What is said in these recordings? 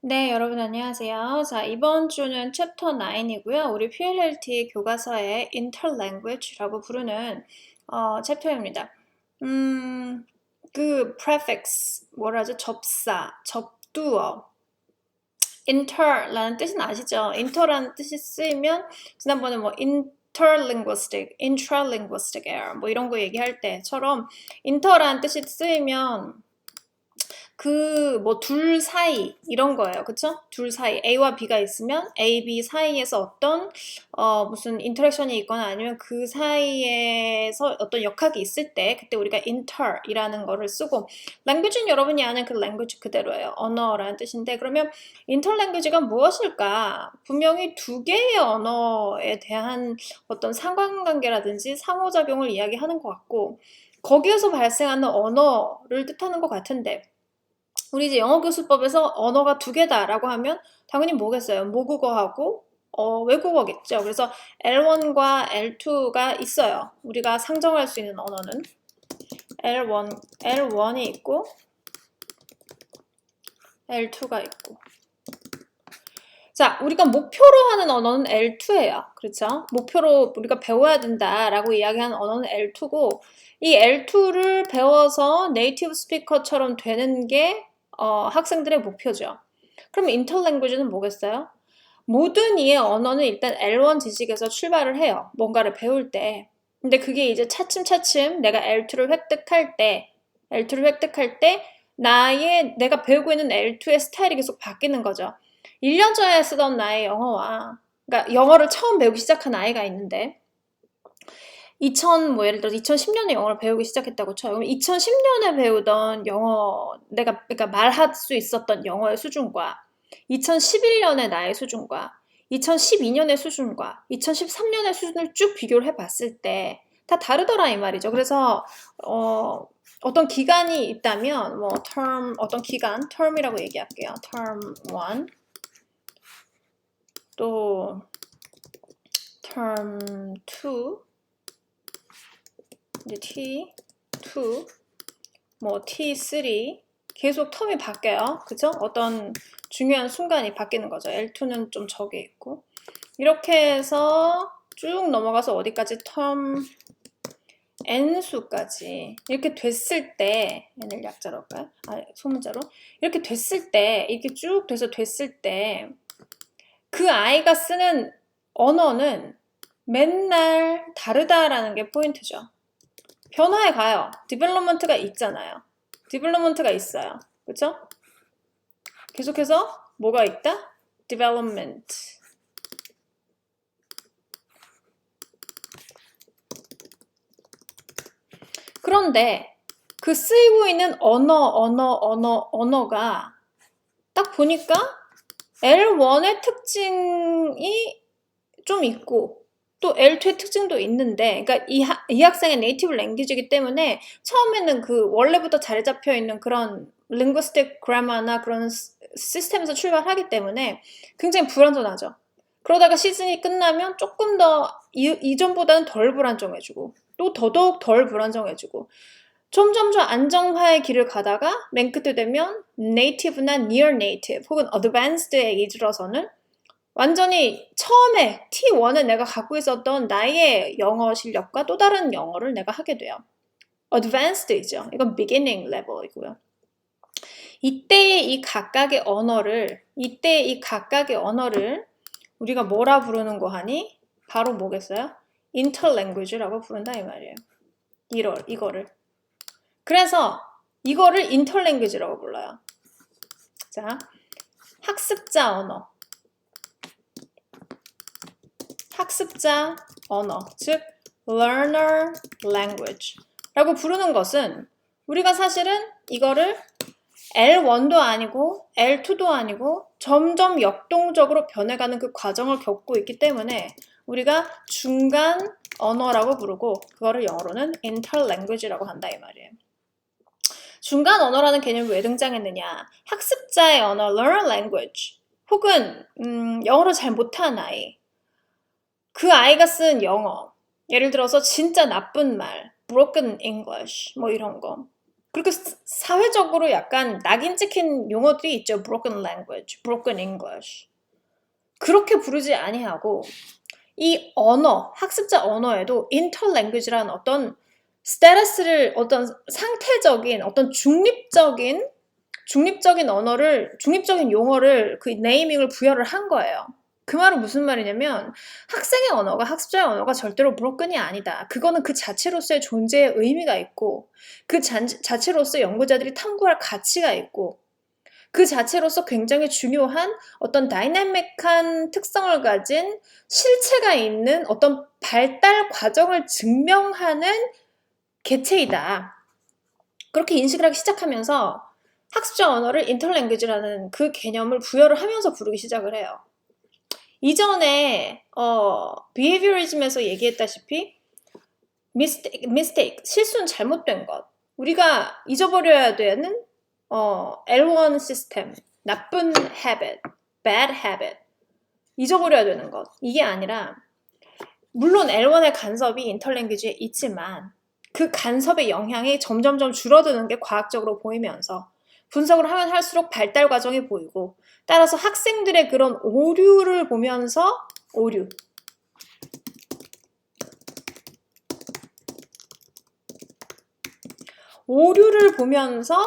네, 여러분 안녕하세요. 자, 이번 주는 챕터 9이고요. 우리 PLLT 교과서의 interlanguage라고 부르는 챕터입니다. 그 prefix, 뭐라죠? 접사, 접두어, inter라는 뜻은 아시죠? inter라는 뜻이 쓰이면 지난번에 뭐 interlinguistic, intralinguistic error 뭐 이런 거 얘기할 때처럼 inter라는 뜻이 쓰이면 둘 사이 이런 거예요. 그쵸? 둘 사이 A와 B가 있으면 A, B 사이에서 어떤 무슨 인터랙션이 있거나 아니면 그 사이에서 어떤 역학이 있을 때 그때 우리가 inter이라는 거를 쓰고 language는 여러분이 아는 그 language 그대로예요. 언어라는 뜻인데 그러면 interlanguage가 무엇일까? 분명히 두 개의 언어에 대한 어떤 상관관계라든지 상호작용을 이야기하는 것 같고 거기에서 발생하는 언어를 뜻하는 것 같은데 우리 이제 영어 교수법에서 언어가 두 개다라고 하면 당연히 뭐겠어요? 모국어하고 외국어겠죠. 그래서 L1과 L2가 있어요. 우리가 상정할 수 있는 언어는 L1이 있고 L2가 있고. 자, 우리가 목표로 하는 언어는 L2예요. 그렇죠? 목표로 우리가 배워야 된다라고 이야기하는 언어는 L2고 이 L2를 배워서 네이티브 스피커처럼 되는 게 학생들의 목표죠. 그럼 interlanguage는 뭐겠어요? 모든 이의 언어는 일단 L1 지식에서 출발을 해요. 뭔가를 배울 때. 근데 그게 이제 차츰차츰 내가 L2를 획득할 때 내가 배우고 있는 L2의 스타일이 계속 바뀌는 거죠. 1년 전에 쓰던 나의 영어와 그러니까 영어를 처음 배우기 시작한 아이가 있는데 예를 들어서 2010년에 영어를 배우기 시작했다고 쳐요. 그럼 2010년에 배우던 영어, 그러니까 말할 수 있었던 영어의 수준과 2011년의 나의 수준과 2012년의 수준과 2013년의 수준을 쭉 비교를 해봤을 때 다 다르더라 이 말이죠. 그래서 어떤 기간이 있다면 뭐 어떤 기간, term이라고 얘기할게요. term 1 또 term 2 이제 T2, 뭐 T3 계속 텀이 바뀌어요. 그죠? 어떤 중요한 순간이 바뀌는 거죠. L2는 좀 적게 있고 이렇게 해서 쭉 넘어가서 어디까지 텀 n수까지 이렇게 됐을 때 n을 약자로 할까요? 소문자로 이렇게 됐을 때 이렇게 쭉 돼서 됐을 때 그 아이가 쓰는 언어는 맨날 다르다라는 게 포인트죠. 변화해 가요. 디벨롭먼트가 있잖아요. 디벨롭먼트가 있어요. 그쵸? 계속해서 뭐가 있다? development. 그런데 그 쓰이고 있는 언어가 딱 보니까 L1의 특징이 좀 있고 또 L2의 특징도 있는데 그러니까 이 학생의 네이티브 랭귀지이기 때문에 처음에는 그 원래부터 자리 잡혀 있는 그런 linguistic grammar나 그런 시스템에서 출발하기 때문에 굉장히 불안전하죠. 그러다가 시즌이 끝나면 조금 더 이전보다는 덜 불안정해지고 또 더더욱 덜 불안정해지고 점점점 안정화의 길을 가다가 맨 끝에 되면 native나 near native 혹은 advanced에 이르러서는 완전히 처음에 T1에 내가 갖고 있었던 나의 영어 실력과 또 다른 영어를 내가 하게 돼요. advanced이죠. 이건 beginning level이고요. 이때의 이 각각의 언어를 우리가 뭐라 부르는 거 하니? 바로 뭐겠어요? interlanguage라고 부른다 이 말이에요. 이거를. 그래서 이거를 interlanguage라고 불러요. 자, 학습자 언어, 즉 learner language라고 부르는 것은 우리가 사실은 이거를 L1도 아니고 L2도 아니고 점점 역동적으로 변해가는 그 과정을 겪고 있기 때문에 우리가 중간 언어라고 부르고 그거를 영어로는 interlanguage라고 한다 이 말이에요. 중간 언어라는 개념이 왜 등장했느냐? 학습자의 언어, learner language 혹은 영어를 잘 못하는 아이 그 아이가 쓴 영어 예를 들어서 진짜 나쁜 말 broken English 뭐 이런 거 그렇게 사회적으로 약간 낙인 찍힌 용어들이 있죠. broken language, broken English. 그렇게 부르지 아니하고 이 언어, 학습자 언어에도 interlanguage라는 어떤 스테러스를 어떤 상태적인 어떤 중립적인 언어를 중립적인 용어를 그 네이밍을 부여를 한 거예요. 그 말은 무슨 말이냐면 학생의 언어가 학습자의 언어가 절대로 브로큰이 아니다. 그거는 그 자체로서의 존재의 의미가 있고 그 자체로서 연구자들이 탐구할 가치가 있고 그 자체로서 굉장히 중요한 어떤 다이내믹한 특성을 가진 실체가 있는 어떤 발달 과정을 증명하는 개체이다. 그렇게 인식을 하기 시작하면서 학습자 언어를 인터랭귀지라는 그 개념을 부여를 하면서 부르기 시작을 해요. 이전에 behaviorism에서 얘기했다시피 mistake, 실수는 잘못된 것. 우리가 잊어버려야 되는 L1 시스템, 나쁜 habit, bad habit, 잊어버려야 되는 것. 이게 아니라 물론 L1의 간섭이 인터랭귀지에 있지만 그 간섭의 영향이 점점점 줄어드는 게 과학적으로 보이면서 분석을 하면 할수록 발달 과정이 보이고 따라서 학생들의 그런 오류를 보면서 오류를 보면서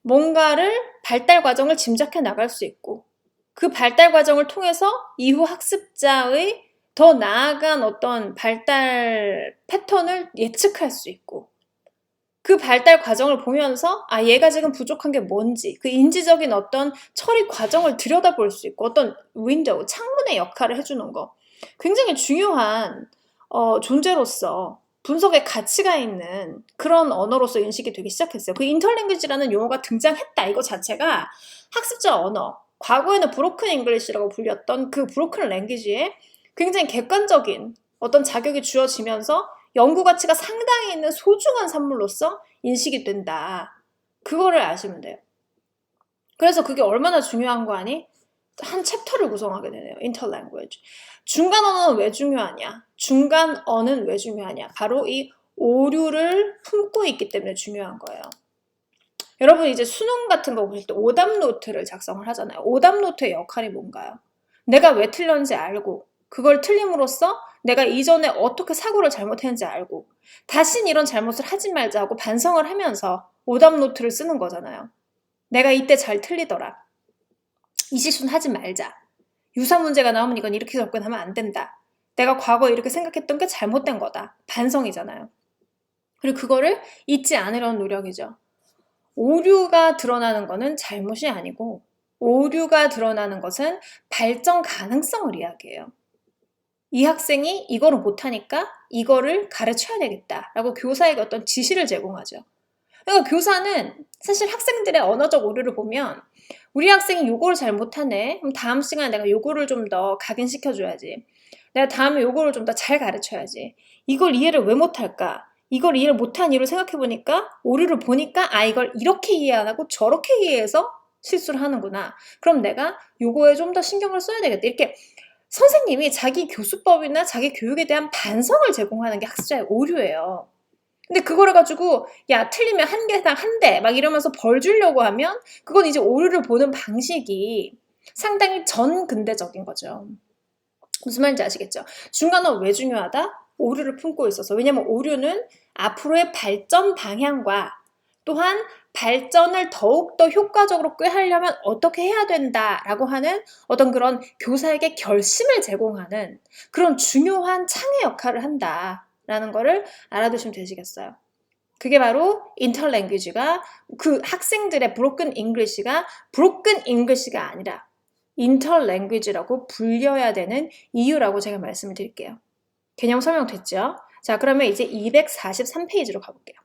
뭔가를 발달 과정을 짐작해 나갈 수 있고 그 발달 과정을 통해서 이후 학습자의 더 나아간 어떤 발달 패턴을 예측할 수 있고 그 발달 과정을 보면서 얘가 지금 부족한 게 뭔지 그 인지적인 어떤 처리 과정을 들여다볼 수 있고 어떤 윈도우, 창문의 역할을 해주는 거 굉장히 중요한 존재로서 분석의 가치가 있는 그런 언어로서 인식이 되기 시작했어요. 그 인터랭귀지라는 용어가 등장했다 이거 자체가 학습자 언어 과거에는 브로큰 잉글리시라고 불렸던 그 브로큰 랭귀지에 굉장히 객관적인 어떤 자격이 주어지면서 연구 가치가 상당히 있는 소중한 산물로서 인식이 된다. 그거를 아시면 돼요. 그래서 그게 얼마나 중요한 거 아니? 한 챕터를 구성하게 되네요. interlanguage. 중간 언어는 왜 중요하냐? 중간 어는 왜 중요하냐? 바로 이 오류를 품고 있기 때문에 중요한 거예요. 여러분 이제 수능 같은 거 보실 때 오답 노트를 작성을 하잖아요. 오답 노트의 역할이 뭔가요? 내가 왜 틀렸는지 알고 그걸 틀림으로써 내가 이전에 어떻게 사고를 잘못했는지 알고 다신 이런 잘못을 하지 말자고 반성을 하면서 오답 노트를 쓰는 거잖아요. 내가 이때 잘 틀리더라. 이 실수는 하지 말자. 유사 문제가 나오면 이건 이렇게 접근하면 안 된다. 내가 과거에 이렇게 생각했던 게 잘못된 거다. 반성이잖아요. 그리고 그거를 잊지 않으려는 노력이죠. 오류가 드러나는 것은 잘못이 아니고 오류가 드러나는 것은 발전 가능성을 이야기해요. 이 학생이 이거를 못하니까 이거를 가르쳐야 되겠다라고 교사에게 어떤 지시를 제공하죠. 그러니까 교사는 사실 학생들의 언어적 오류를 보면 우리 학생이 요거를 잘 못하네. 그럼 다음 시간에 내가 요거를 좀 더 각인시켜줘야지. 내가 다음에 요거를 좀 더 잘 가르쳐야지. 이걸 이해를 왜 못할까? 이걸 이해를 못한 이유를 생각해보니까 오류를 보니까 이걸 이렇게 이해 안 하고 저렇게 이해해서 실수를 하는구나. 그럼 내가 요거에 좀 더 신경을 써야 되겠다. 이렇게 선생님이 자기 교수법이나 자기 교육에 대한 반성을 제공하는 게 학습자의 오류예요. 근데 그거를 가지고 야 틀리면 한 개당 한 대 막 이러면서 벌 주려고 하면 그건 이제 오류를 보는 방식이 상당히 전근대적인 거죠. 무슨 말인지 아시겠죠? 중간은 왜 중요하다? 오류를 품고 있어서. 왜냐면 오류는 앞으로의 발전 방향과 또한 발전을 더욱더 효과적으로 꾀하려면 어떻게 해야 된다라고 하는 어떤 그런 교사에게 결심을 제공하는 그런 중요한 창의 역할을 한다라는 거를 알아두시면 되시겠어요. 그게 바로 인터랭귀지가 그 학생들의 브로큰 잉글리시가 브로큰 잉글리시가 아니라 인터랭귀지라고 불려야 되는 이유라고 제가 말씀을 드릴게요. 개념 설명됐죠? 자, 그러면 이제 243페이지로 가볼게요.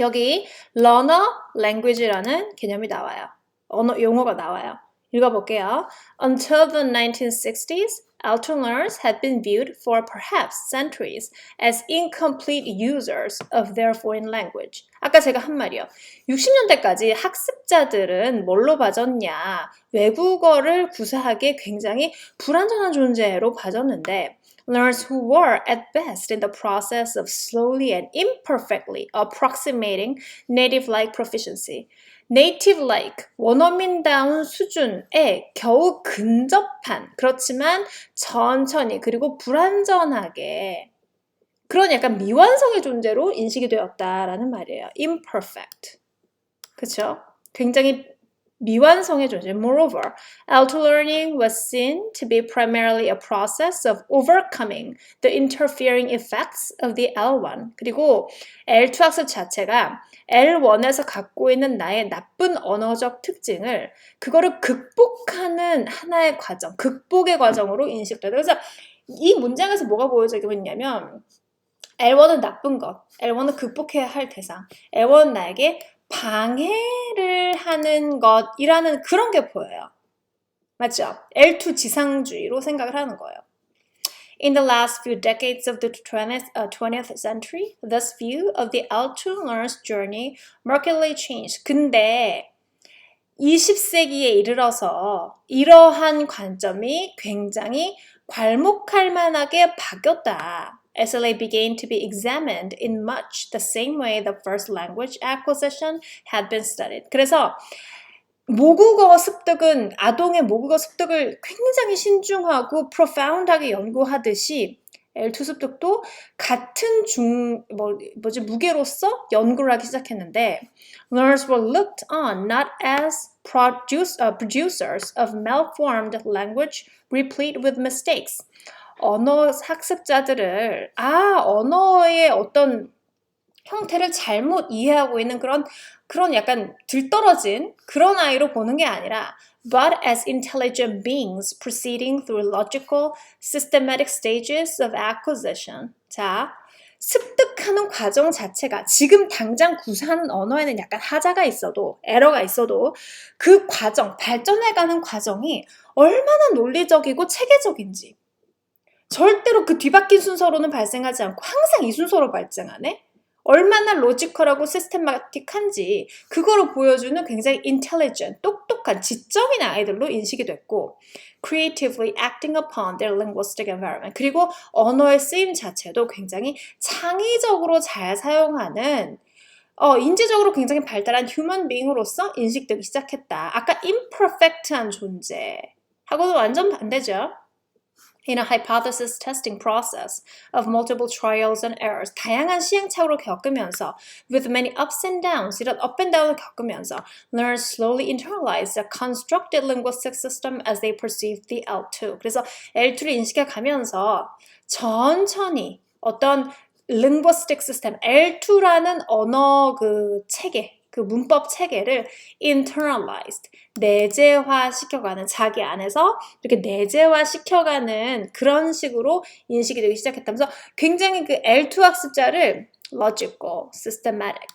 여기 learner language라는 개념이 나와요. 언어 용어가 나와요. 읽어볼게요. Until the 1960s, Altoners had been viewed for perhaps centuries as incomplete users of their foreign language. 아까 제가 한 말이요. 60년대까지 학습자들은 뭘로 봐졌냐? 외국어를 구사하기에 굉장히 불완전한 존재로 봐졌는데 learners who were at best in the process of slowly and imperfectly approximating native-like proficiency. native-like, 원어민다운 수준에 겨우 근접한, 그렇지만 천천히 그리고 불완전하게 그런 약간 미완성의 존재로 인식이 되었다라는 말이에요. imperfect. 그쵸? 굉장히 미완성의 존재. Moreover, L2 learning was seen to be primarily a process of overcoming the interfering effects of the L1. 그리고 L2 학습 자체가 L1에서 갖고 있는 나의 나쁜 언어적 특징을 그거를 극복하는 하나의 과정, 극복의 과정으로 인식되다. 그래서 이 문장에서 뭐가 보여지고 있냐면 L1은 나쁜 것, L1은 극복해야 할 대상, L1은 나에게 방해를 하는 것이라는 그런 게 보여요. 맞죠? L2 지상주의로 생각을 하는 거예요. In the last few decades of the 20th century, this view of the L2 learner's journey markedly changed. 근데 20세기에 이르러서 이러한 관점이 굉장히 괄목할 만하게 바뀌었다. SLA began to be examined in much the same way the first language acquisition had been studied. 그래서 모국어 습득은 아동의 모국어 습득을 굉장히 신중하고 profound하게 연구하듯이 L2 습득도 같은 무게로서 연구를 하기 시작했는데 learners were looked on not as producers of malformed language replete with mistakes. 언어 학습자들을 언어의 어떤 형태를 잘못 이해하고 있는 그런 약간 들떨어진 그런 아이로 보는 게 아니라 but as intelligent beings proceeding through logical, systematic stages of acquisition. 자, 습득하는 과정 자체가 지금 당장 구사하는 언어에는 약간 하자가 있어도 에러가 있어도 그 과정, 발전해가는 과정이 얼마나 논리적이고 체계적인지 절대로 그 뒤바뀐 순서로는 발생하지 않고 항상 이 순서로 발생하네? 얼마나 로지컬하고 시스테마틱한지 그거를 보여주는 굉장히 intelligent, 똑똑한 지적인 아이들로 인식이 됐고 creatively acting upon their linguistic environment 그리고 언어의 쓰임 자체도 굉장히 창의적으로 잘 사용하는 인지적으로 굉장히 발달한 human being으로서 인식되기 시작했다. 아까 imperfect한 존재하고는 완전 반대죠. In a hypothesis testing process of multiple trials and errors, 다양한 시행착오를 겪으면서 with many ups and downs, 이런 up and down을 겪으면서 learners slowly internalize the constructed linguistic system as they perceive the L2. 그래서 L2를 인식해 가면서 천천히 어떤 linguistic system, L2라는 언어 체계, 그 문법 체계를 internalized, 내재화시켜가는 자기 안에서 이렇게 내재화시켜가는 그런 식으로 인식이 되기 시작했다면서 굉장히 그 L2 학습자를 logical, systematic,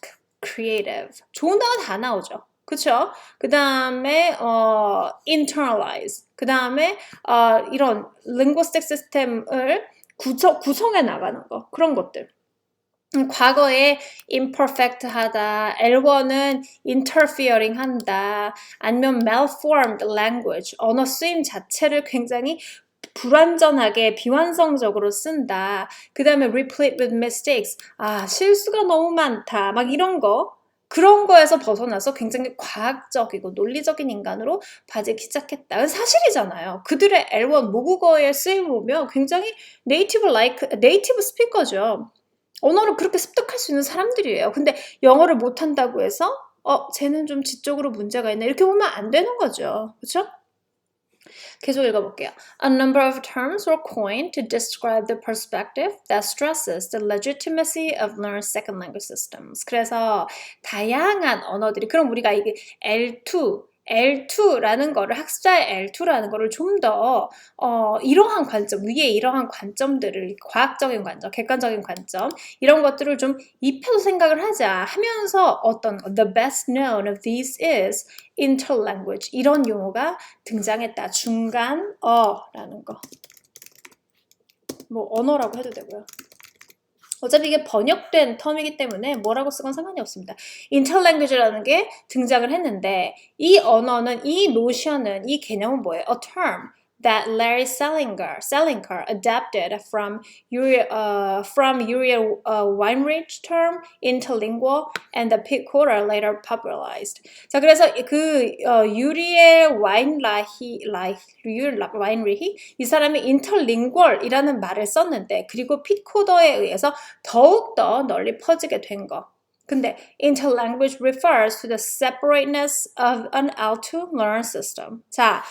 creative 좋은 단어 다 나오죠. 그쵸? 그 다음에 internalize, 그 다음에 이런 linguistic system을 구성해 나가는 거 그런 것들. 과거에 imperfect하다, L1은 interfering 한다, 아니면 malformed language, 언어 쓰임 자체를 굉장히 불완전하게 비완성적으로 쓴다. 그 다음에 replete with mistakes, 실수가 너무 많다, 막 이런 거. 그런 거에서 벗어나서 굉장히 과학적이고 논리적인 인간으로 봐지기 시작했다. 사실이잖아요. 그들의 L1 모국어의 쓰임을 보면 굉장히 네이티브 스피커죠. 언어를 그렇게 습득할 수 있는 사람들이에요. 근데 영어를 못한다고 해서 쟤는 좀 지적으로 문제가 있네. 이렇게 보면 안 되는 거죠. 그렇죠? 계속 읽어볼게요. A number of terms were coined to describe the perspective that stresses the legitimacy of learned second language systems. 그래서 다양한 언어들이 그럼 우리가 이게 L2라는 거를 학습자의 L2라는 거를 좀 더 이러한 관점, 위에 이러한 관점들을 과학적인 관점, 객관적인 관점 이런 것들을 좀 입혀서 생각을 하자 하면서 어떤 the best known of these is interlanguage 이런 용어가 등장했다. 중간어라는 거. 뭐 언어라고 해도 되고요. 어차피 이게 번역된 텀이기 때문에 뭐라고 쓰건 상관이 없습니다. interlanguage라는 게 등장을 했는데 이 언어는, 이 노션은, 이 개념은 뭐예요? A term that Larry Salinger adapted from Uriah Weinreich term interlingual and the Pete Cotter later popularized. 자, 그래서 유리엘 와인리히 이 사람이 interlingual이라는 말을 썼는데 그리고 핏 코더에 의해서 더욱더 널리 퍼지게 된 거. 근데 interlanguage refers to the separateness of an L2-learn system. 자,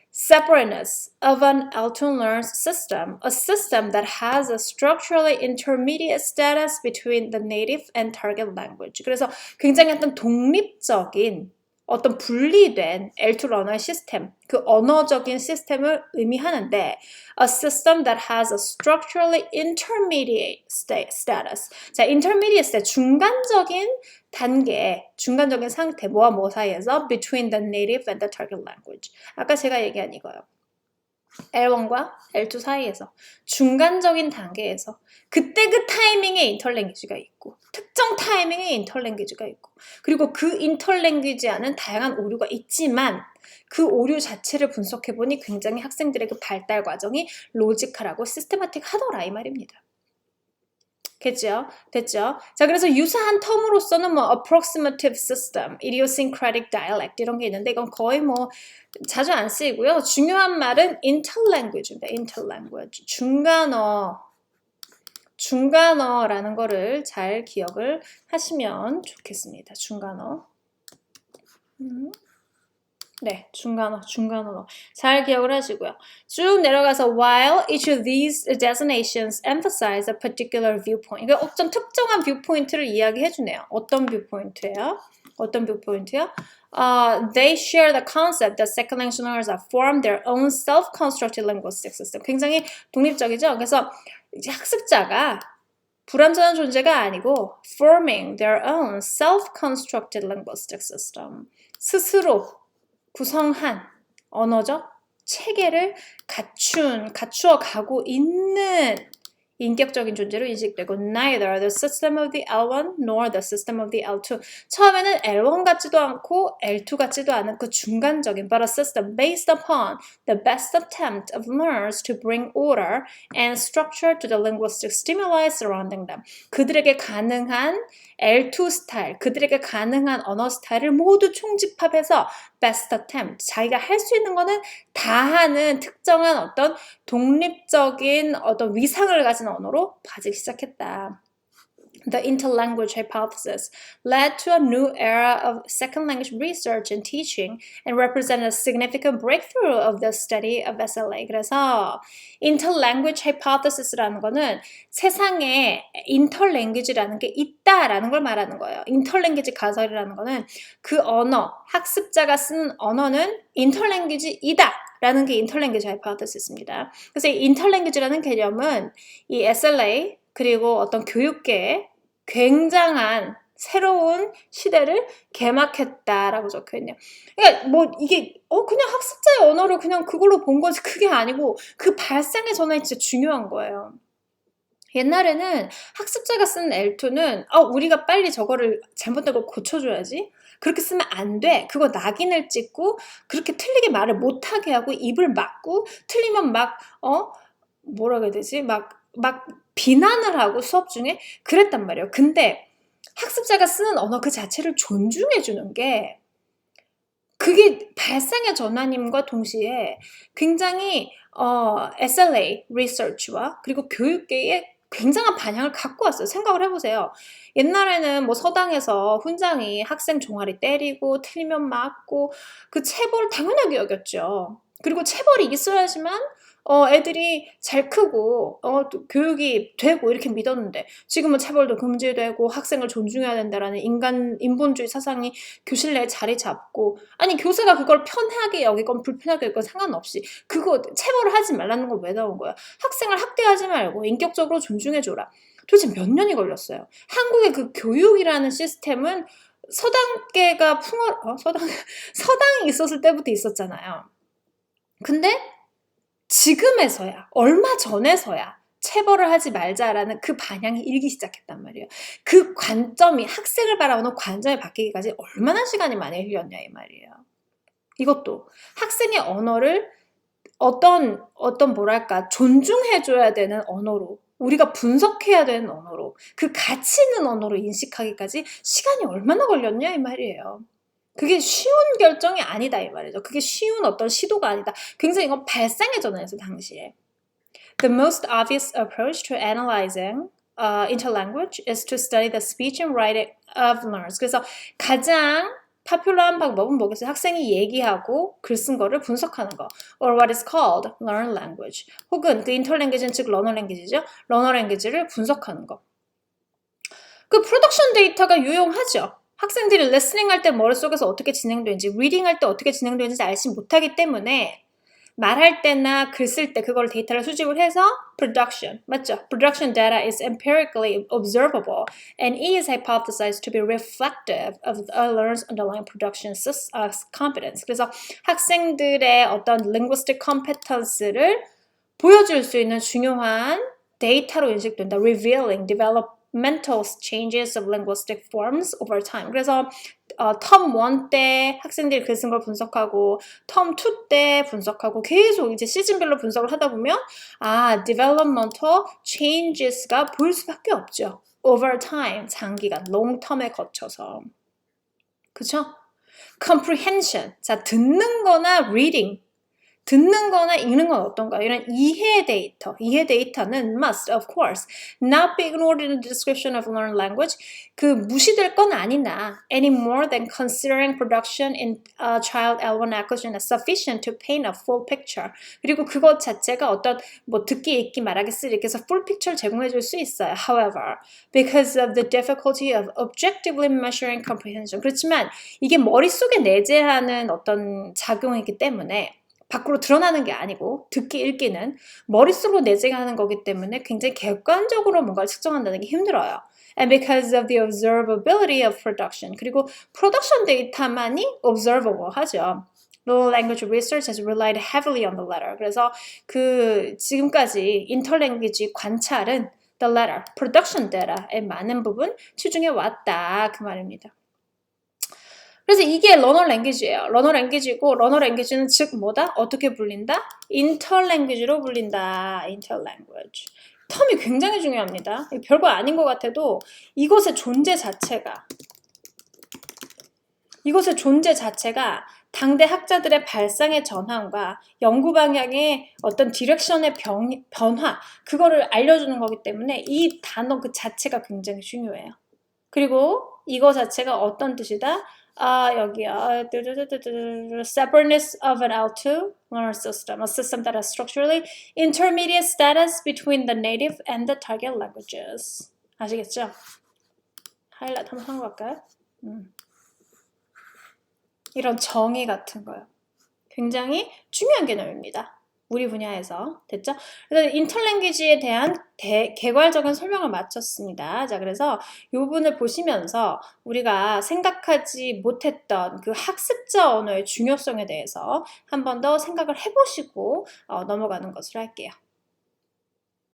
separateness of an L2-learn system, a system that has a structurally intermediate status between the native and target language. 그래서 굉장히 어떤 독립적인 어떤 분리된 L2 러너의 시스템, 그 언어적인 시스템을 의미하는데 a system that has a structurally intermediate status. 자, intermediate state, 중간적인 단계, 중간적인 상태, 뭐와 뭐 사이에서 between the native and the target language. 아까 제가 얘기한 이거요. L1과 L2 사이에서 중간적인 단계에서 그때 그 타이밍에 인터랭귀지가 있고 특정 타이밍에 인터랭귀지가 있고 그리고 그 인터랭귀지 안은 다양한 오류가 있지만 그 오류 자체를 분석해보니 굉장히 학생들의 그 발달 과정이 로지컬하고 시스테마틱하더라 이 말입니다. 됐죠? 자, 그래서 유사한 텀으로서는 뭐 approximative system, idiosyncratic dialect 이런 게 있는데 이건 거의 뭐 자주 안 쓰이고요. 중요한 말은 interlanguage입니다. interlanguage. 중간어라는 거를 잘 기억을 하시면 좋겠습니다. 중간어. 네, 중간어. 잘 기억을 하시고요. 쭉 내려가서 while each of these designations emphasize a particular viewpoint. 이게 어떤 특정한 viewpoint를 이야기해 주네요. 어떤 viewpoint예요? They share the concept that second language learners form their own self-constructed linguistic system. 굉장히 독립적이죠? 그래서 학습자가 불완전한 존재가 아니고 forming their own self-constructed linguistic system. 스스로 구성한 언어적 체계를 갖추어 가고 있는 인격적인 존재로 인식되고 neither the system of the L1 nor the system of the L2 처음에는 L1 같지도 않고 L2 같지도 않은 그 중간적인 but a system based upon the best attempt of learners to bring order and structure to the linguistic stimuli surrounding them 그들에게 가능한 L2 스타일, 그들에게 가능한 언어 스타일을 모두 총집합해서 best attempt, 자기가 할 수 있는 거는 다 하는 특정한 어떤 독립적인 어떤 위상을 가진 언어로 가지기 시작했다. The interlanguage hypothesis led to a new era of second language research and teaching and represented a significant breakthrough of the study of SLA. 그래서 interlanguage hypothesis라는 거는 세상에 interlanguage라는 게 있다라는 걸 말하는 거예요. interlanguage 가설이라는 거는 그 언어, 학습자가 쓰는 언어는 interlanguage이다. 라는 게 interlanguage hypothesis입니다. 그래서 이 interlanguage라는 개념은 이 SLA 그리고 어떤 교육계에 굉장한 새로운 시대를 개막했다라고 적혀있네요. 그러니까 뭐 이게 그냥 학습자의 언어를 그냥 그걸로 본 거지 그게 아니고 그 발상의 전환이 진짜 중요한 거예요. 옛날에는 학습자가 쓰는 L2는 우리가 빨리 저거를 잘못된 걸 고쳐줘야지. 그렇게 쓰면 안 돼. 그거 낙인을 찍고 그렇게 틀리게 말을 못하게 하고 입을 막고 틀리면 막 뭐라고 해야 되지? 막 비난을 하고 수업 중에 그랬단 말이에요. 근데 학습자가 쓰는 언어 그 자체를 존중해 주는 게 그게 발상의 전환임과 동시에 굉장히 SLA 리서치와 그리고 교육계에 굉장한 반향을 갖고 왔어요. 생각을 해보세요. 옛날에는 뭐 서당에서 훈장이 학생 종아리 때리고 틀리면 맞고 그 체벌 당연하게 여겼죠. 그리고 체벌이 있어야지만 애들이 잘 크고 교육이 되고 이렇게 믿었는데 지금은 체벌도 금지되고 학생을 존중해야 된다라는 인본주의 사상이 교실 내에 자리 잡고 아니 교사가 그걸 편하게 여기건 불편하게 여기건 상관없이 그거 체벌을 하지 말라는 건 왜 나온 거야? 학생을 학대하지 말고 인격적으로 존중해줘라. 도대체 몇 년이 걸렸어요. 한국의 그 교육이라는 시스템은 서당계가 서당이 있었을 때부터 있었잖아요. 근데 지금에서야 얼마 전에서야 체벌을 하지 말자라는 그 반향이 일기 시작했단 말이에요. 그 관점이 학생을 바라보는 관점이 바뀌기까지 얼마나 시간이 많이 흘렸냐 이 말이에요. 이것도 학생의 언어를 어떤 뭐랄까 존중해줘야 되는 언어로 우리가 분석해야 되는 언어로 그 가치 있는 언어로 인식하기까지 시간이 얼마나 걸렸냐 이 말이에요. 그게 쉬운 결정이 아니다 이 말이죠. 그게 쉬운 어떤 시도가 아니다. 굉장히 이건 발상의 전환이었어요 당시에. The most obvious approach to analyzing interlanguage is to study the speech and writing of learners. 그래서 가장 파퓰러한 방법은 뭐겠어요? 학생이 얘기하고 글 쓴 거를 분석하는 거. Or what is called learn language. 혹은 그 interlanguage는 즉 learner language죠. learner language를 분석하는 거. 그 프로덕션 데이터가 유용하죠. 학생들이 리스닝 할 때 머릿속에서 어떻게 진행되는지, 리딩 할 때 어떻게 진행되는지 알지 못하기 때문에 말할 때나 글 쓸 때 그걸 데이터를 수집을 해서 production, 맞죠? Production data is empirically observable and is hypothesized to be reflective of a learner's underlying production competence. 그래서 학생들의 어떤 linguistic competence를 보여줄 수 있는 중요한 데이터로 인식된다. Revealing developmental changes of linguistic forms over time. 그래서 텀 1 때 학생들이 글 쓴 걸 분석하고 텀 2 때 분석하고 계속 이제 시즌별로 분석을 하다 보면 developmental changes가 보일 수밖에 없죠. Over time, 장기간, long term에 거쳐서. 그쵸? comprehension, 자 듣는 거나 reading, 듣는 거나 읽는 건 어떤가요? 이런 이해 데이터. 이해 데이터는 must, of course, not be ignored in the description of learned language. 그 무시될 건 아니나 any more than considering production in child L1 acquisition as sufficient to paint a full picture. 그리고 그것 자체가 어떤 뭐 듣기, 읽기, 말하기, 쓰기 이렇게 해서 full picture 제공해 줄 수 있어요. However, because of the difficulty of objectively measuring comprehension. 그렇지만 이게 머릿속에 내재하는 어떤 작용이기 때문에 밖으로 드러나는 게 아니고 듣기, 읽기는 머릿속으로 내재하는 거기 때문에 굉장히 객관적으로 뭔가를 측정한다는 게 힘들어요. And because of the observability of production. 그리고 프로덕션 데이터만이 observable 하죠. Local language research has relied heavily on the letter. 그래서 그 지금까지 인터랭귀지 관찰은 the letter, production data의 많은 부분 치중해 왔다 그 말입니다. 그래서 이게 러너 랭귀지예요. 러너 랭귀지고 러너 랭귀지는 즉 뭐다? 어떻게 불린다? 인터랭귀지로 불린다. 인터랭귀지. 텀이 굉장히 중요합니다. 별거 아닌 것 같아도 이것의 존재 자체가 당대 학자들의 발상의 전환과 연구 방향의 어떤 디렉션의 변화 그거를 알려주는 거기 때문에 이 단어 그 자체가 굉장히 중요해요. 그리고 이거 자체가 어떤 뜻이다? 여기야. Separateness of an L2 learner system, a system that has structurally intermediate status between the native and the target languages. 아시겠죠? 하이라이트 한번 하고 갈까요? 이런 정의 같은 거요. 굉장히 중요한 개념입니다. 우리 분야에서. 됐죠? 그래서 인터랭귀지에 대한 개괄적인 설명을 마쳤습니다. 자, 그래서 이 부분을 보시면서 우리가 생각하지 못했던 그 학습자 언어의 중요성에 대해서 한 번 더 생각을 해보시고 넘어가는 것으로 할게요.